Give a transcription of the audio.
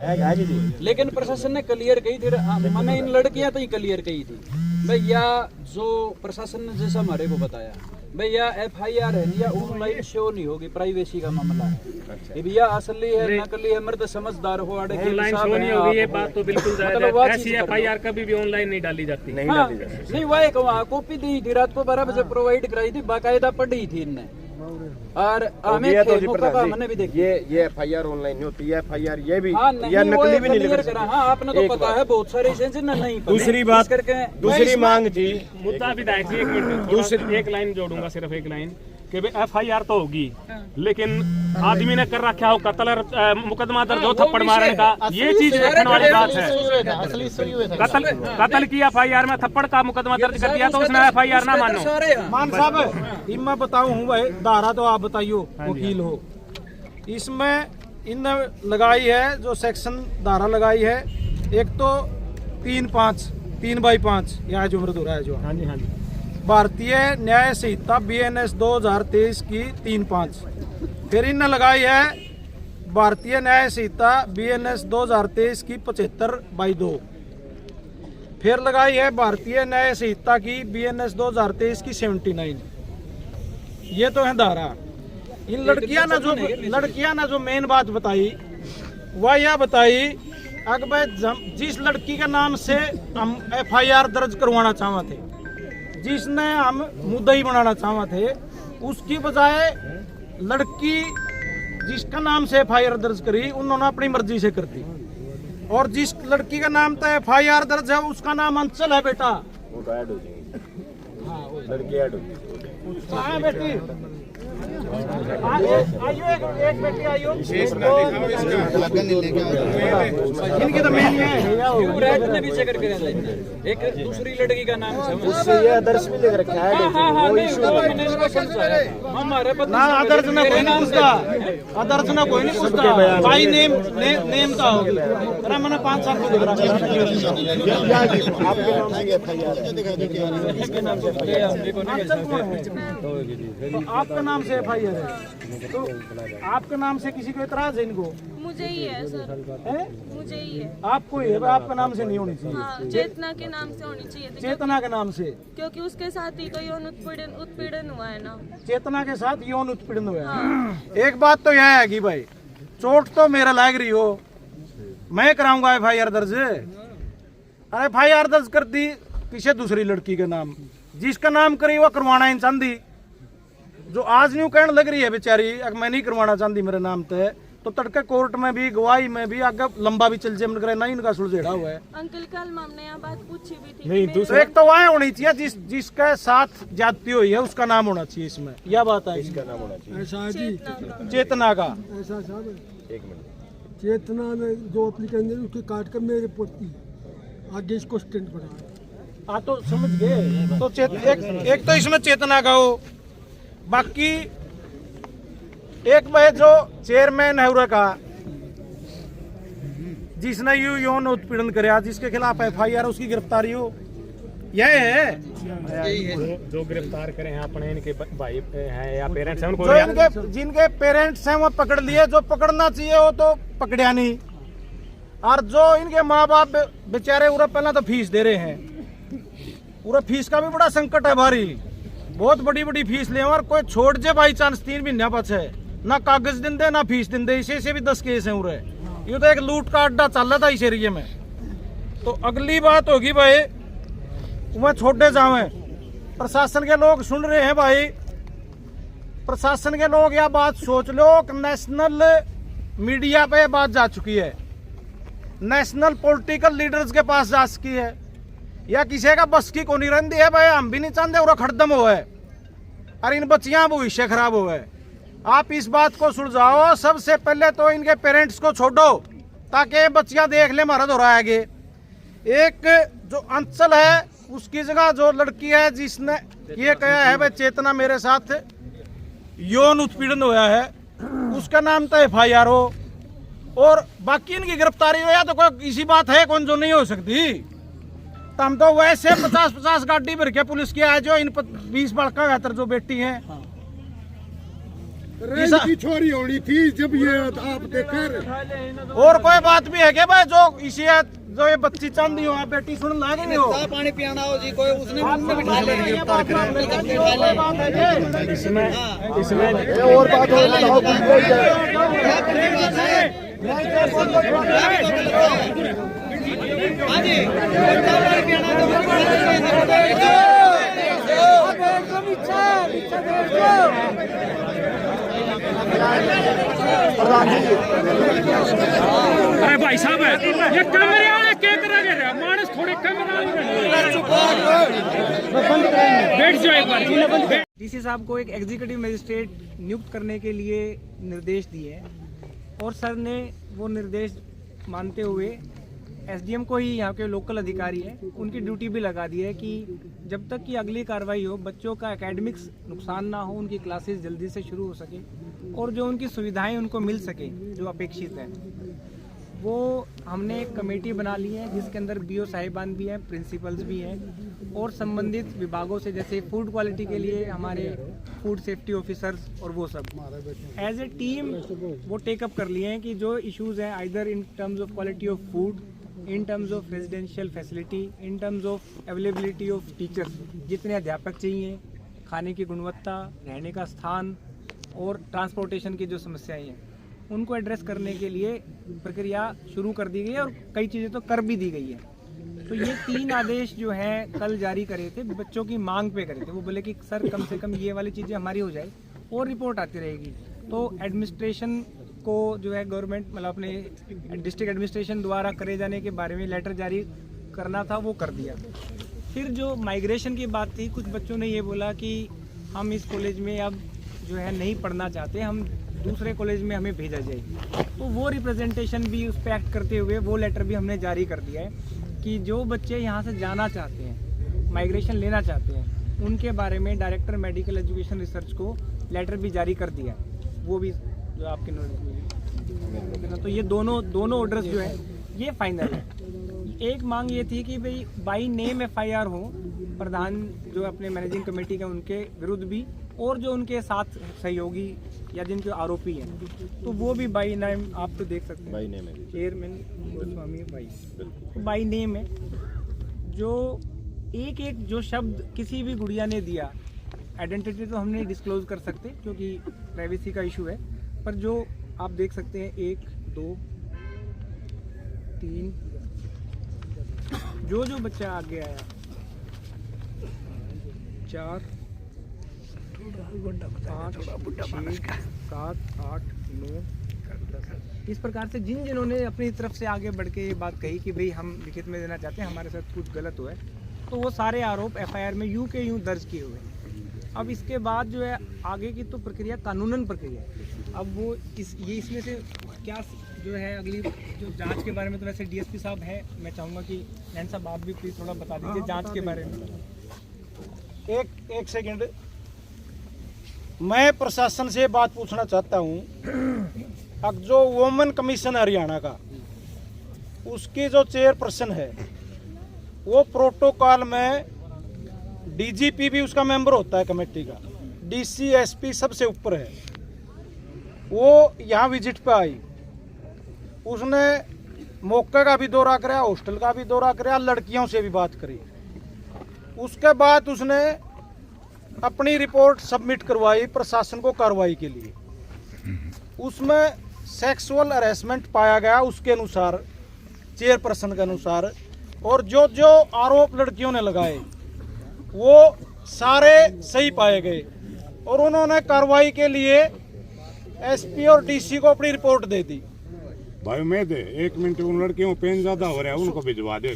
लेकिन प्रशासन ने क्लियर कही थी, मैंने इन लड़कियां तो ही क्लियर कही थी भैया, जो प्रशासन ने जैसा हमारे को बताया भैया FIR है या ऑनलाइन शो नहीं होगी, प्राइवेसी का मामला है भैया, असली है नकली है, मर्द समझदार हो ऑनलाइन शो नहीं होगी, ये बात तो बिल्कुल जायज है। ऐसी FIR कभी भी ऑनलाइन नहीं डाली जाती। नहीं वो एक वहाँ कॉपी दी थी, रात को 12 बजे प्रोवाइड कराई थी, बाकायदा पढ़ी थी इनने, और हमें मैंने भी देखी। ये FIR ऑनलाइन नहीं होती है, FIR ये भी या नकली भी नहीं लग सकता। हाँ आपने तो पता है बहुत सारे नहीं। दूसरी बात करके दूसरी मांग थी मुद्दा विधायक जी, एक मिनट एक लाइन जोड़ूंगा, सिर्फ एक लाइन कि भाई FIR तो होगी, लेकिन आदमी ने कर रखा हो कत्ल, मुकदमा दर्ज हो थप्पड़ मारने का, ये चीज देखने वाली बात है। कत्ल की FIR में थप्पड़ का मुकदमा दर्ज कर दिया तो उसने FIR ना मानो। मान साहब मैं बताऊं हूँ भाई, धारा तो आप बताइयो, वकील हो, इसमें इन लगाई है जो सेक्शन धारा लगाई है, एक तो 3/5 यहाँ जो मृत हो रहा है जो, हाँ जी हाँ जी, भारतीय न्याय संहिता BNS 2023 की 3/5, फिर इनने लगाई है भारतीय न्याय संहिता BNS 2023 की 75/2, फिर लगाई है भारतीय न्याय संहिता की BNS 2023 की 79। ये तो है धारा। इन लड़कियां ना जो मेन बात बताई वह यह बताई, अगर जिस लड़की के नाम से हम FIR दर्ज करवाना चाहते थे, जिसने हम मुद्दई बनाना चाहते थे, उसकी बजाय लड़की जिसका नाम से FIR दर्ज करी उन्होंने अपनी मर्जी से कर दी, और जिस लड़की का नाम था FIR दर्ज है उसका नाम अंचल है बेटा। वो तो ऐड हो जाएगी, हाँ लड़की ऐड हो जाएगी। कहाँ बेटी आइयो, एक बेटी आइयो, इनकी तो मेन है ने भी चेक करके एक दूसरी लड़की का नाम उससे ये आदर्श भी लिख रखा है, हमारे ना आदर्श ना कोई नहीं पूछता, आदर्श ना कोई नहीं पूछता, भाई नेम का हो गया मैंने 5 साल को दिख रहा आपके नाम से FIR आपका नाम से FIR है, तो आपके नाम से किसी को इतराज है इनको? मुझे ही है सर, मुझे ही है। आपको ही है, आपका नाम से नहीं होनी चाहिए। हाँ, चेतना के नाम से होनी चाहिए थी। चेतना के नाम से, क्योंकि उसके साथ ही तो यौन उत्पीड़न हुआ है ना। चेतना के साथ यौन उत्पीड़न हुआ है। हाँ। एक बात तो यह है कि भाई चोट तो मेरा लाग रही हो, मैं कराऊंगा FIR दर्ज, अरे FIR दर्ज कर दी किसी दूसरी लड़की के नाम, जिसका नाम करी वो करवाना ही चाहती, जो आज न्यू कहने लग रही है बेचारी अगर मैं नहीं करवाना चाहती मेरे नाम पे, तो तड़के कोर्ट में भी गवाही में भी आगे लंबा भी चल जाए करे, नहीं इनका सुलझेड़ा हुआ है। अंकल कल हमने यहाँ बात पूछी भी थी। नहीं दूसरा एक तो वह होनी चाहिए जिसके साथ जाती हुई है उसका नाम होना चाहिए, इसमें यह बात है, इसका नाम होना चाहिए चेतना का। ऐसा साहब एक मिनट, चेतना में जो एप्लीकेंट है उसके काट कर मेरे पोती आगे इसको स्टैंड बना, हाँ तो समझ गए। तो एक तो इसमें चेतना का हो, बाकी एक भाई जो चेयरमैन है उरा का, जिसने यौन उत्पीड़न कराया, जिसके खिलाफ FIR उसकी गिरफ्तारी हो, यह है जो गिरफ्तार करे हैं अपने इनके भाई हैं या पेरेंट्स हैं, उनको जिनके पेरेंट्स हैं वो पकड़ लिए, जो पकड़ना चाहिए वो तो पकड़िया नहीं, और जो इनके माँ बाप बेचारे उरा पहले तो फीस दे रहे हैं, पूरा फीस का भी बड़ा संकट है भारी, बहुत बड़ी फीस ले, और कोई छोड़ जे बाई चांस 3 महीने पास है, ना कागज दिंदे ना फीस दिंदे, इसे से भी 10 केस है उरे, ये तो एक लूट का अड्डा चल रहा था इस एरिया में। तो अगली बात होगी भाई वह छोड़े जावे, प्रशासन के लोग सुन रहे हैं भाई, प्रशासन के लोग यह बात सोच लो, नेशनल मीडिया पे बात जा चुकी है, नेशनल पॉलिटिकल लीडर्स के पास जा चुकी है, या किसी का बस की कोनी रंदी है भाई, हम भी नहीं चाहते और खड़दम हो है, और इन बच्चियां भविष्य खराब हो है। आप इस बात को सुलझाओ, सबसे पहले तो इनके पेरेंट्स को छोड़ो ताकि बच्चियां देख ले हमारा दौरा आगे। एक जो अंचल है उसकी जगह जो लड़की है जिसने ये कहा है भाई चेतना मेरे साथ यौन उत्पीड़न हुआ है, उसका नाम तो FIR हो, और बाकी इनकी गिरफ्तारी हो, या तो कोई इसी बात है कौन जो नहीं हो सकती। तो हम तो वैसे 50-50 गाड़ी भर के पुलिस की है, जो इन 20 बड़का बेहतर जो बेटी हैं रेल की छोरी होनी थी जब ये आप देखकर। और कोई बात भी है क्या भाई? जो इसी जो ये बच्ची चांदी हो, आप बेटी सुन लागे हो, पानी पियाना हो जी, कोई उसने मुंह में बिठा ले। इसमें और बात हो हाँ जी, अरे भाई साहब ये कैमरे वाले क्या करेंगे रे? मानस थोड़े कैमरा बैठ जाओ एक बार। डीसी साहब को एक एग्जीक्यूटिव मजिस्ट्रेट नियुक्त करने के लिए निर्देश दिए हैं और सर ने वो निर्देश मानते हुए एसडीएम को ही, यहाँ के लोकल अधिकारी हैं, उनकी ड्यूटी भी लगा दी है कि जब तक कि अगली कार्रवाई हो, बच्चों का एकेडमिक्स नुकसान ना हो, उनकी क्लासेस जल्दी से शुरू हो सके और जो उनकी सुविधाएं उनको मिल सके जो अपेक्षित है, वो हमने एक कमेटी बना ली है जिसके अंदर बीओ साहिबान भी हैं, प्रिंसिपल्स भी हैं और संबंधित विभागों से, जैसे फूड क्वालिटी के लिए हमारे फूड सेफ्टी ऑफिसर्स और वो सब एज ए टीम वो टेकअप कर लिए हैं कि जो इश्यूज़ हैं either in terms of quality of food, in terms of residential facility, in terms of availability of teachers, जितने अध्यापक चाहिए, खाने की गुणवत्ता, रहने का स्थान और ट्रांसपोर्टेशन की जो समस्याएं हैं उनको एड्रेस करने के लिए प्रक्रिया शुरू कर दी गई है और कई चीज़ें तो कर भी दी गई है। तो ये 3 आदेश जो हैं कल जारी करे थे, बच्चों की मांग पे करे थे। वो बोले कि सर कम से कम ये वाली चीज़ें हमारी हो जाए और रिपोर्ट आती रहेगी। तो एडमिनिस्ट्रेशन को जो है गवर्नमेंट मतलब अपने डिस्ट्रिक्ट एडमिनिस्ट्रेशन द्वारा करे जाने के बारे में लेटर जारी करना था, वो कर दिया। फिर जो माइग्रेशन की बात थी, कुछ बच्चों ने ये बोला कि हम इस कॉलेज में अब जो है नहीं पढ़ना चाहते, हम दूसरे कॉलेज में हमें भेजा जाए। तो वो रिप्रेजेंटेशन भी उस पर एक्ट करते हुए वो लेटर भी हमने जारी कर दिया है कि जो बच्चे यहाँ से जाना चाहते हैं, माइग्रेशन लेना चाहते हैं, उनके बारे में डायरेक्टर मेडिकल एजुकेशन रिसर्च को लेटर भी जारी कर दिया है। वो भी जो आपके नोटिस में, तो ये दोनों ऑर्डर्स जो है ये फाइनल है। एक मांग ये थी कि भाई बाई नेम एफआईआर हो प्रधान जो अपने मैनेजिंग कमेटी के उनके विरुद्ध भी और जो उनके साथ सहयोगी या जिनके आरोपी हैं, तो वो भी बाई नेम आप तो देख सकते हैं, चेयरमैन गोस्वामी बाई नेम है। जो एक जो शब्द किसी भी गुड़िया ने दिया, आइडेंटिटी तो हम नहीं डिस्क्लोज कर सकते क्योंकि प्राइवेसी का इशू है, पर जो आप देख सकते हैं 1 2 3 जो बच्चा आगे आया 4 5 6 7 8 9 10। इस प्रकार से जिन्होंने अपनी तरफ से आगे बढ़ के ये बात कही कि भाई हम लिखित में देना चाहते हैं, हमारे साथ कुछ गलत हुआ है, तो वो सारे आरोप एफआईआर में यूं के यूं दर्ज किए हुए हैं। अब इसके बाद जो है आगे की तो प्रक्रिया कानूनन प्रक्रिया है। अब वो इसमें से क्या जो है अगली जो जांच के बारे में, तो वैसे डीएसपी साहब है, मैं चाहूँगा कि नैन साहब आप भी प्लीज़ थोड़ा बता दीजिए जांच के बारे में। एक सेकंड, मैं प्रशासन से बात पूछना चाहता हूँ। अब जो वुमेन कमीशन हरियाणा का, उसकी जो चेयरपर्सन है, वो प्रोटोकॉल में डीजीपी भी उसका मेंबर होता है कमेटी का, डीसी एसपी सबसे ऊपर है। वो यहाँ विजिट पे आई, उसने मौके का भी दौरा कराया, हॉस्टल का भी दौरा कराया, लड़कियों से भी बात करी। उसके बाद उसने अपनी रिपोर्ट सबमिट करवाई प्रशासन को कार्रवाई के लिए। उसमें सेक्सुअल हरेसमेंट पाया गया उसके अनुसार, चेयरपर्सन के अनुसार, और जो आरोप लड़कियों ने लगाए वो सारे सही पाए गए और उन्होंने कार्रवाई के लिए एसपी और डीसी को अपनी रिपोर्ट दे दी। भाई मैं दे 1 मिनट, उन लड़कियों पेन ज्यादा हो रहा है उनको भिजवा दे।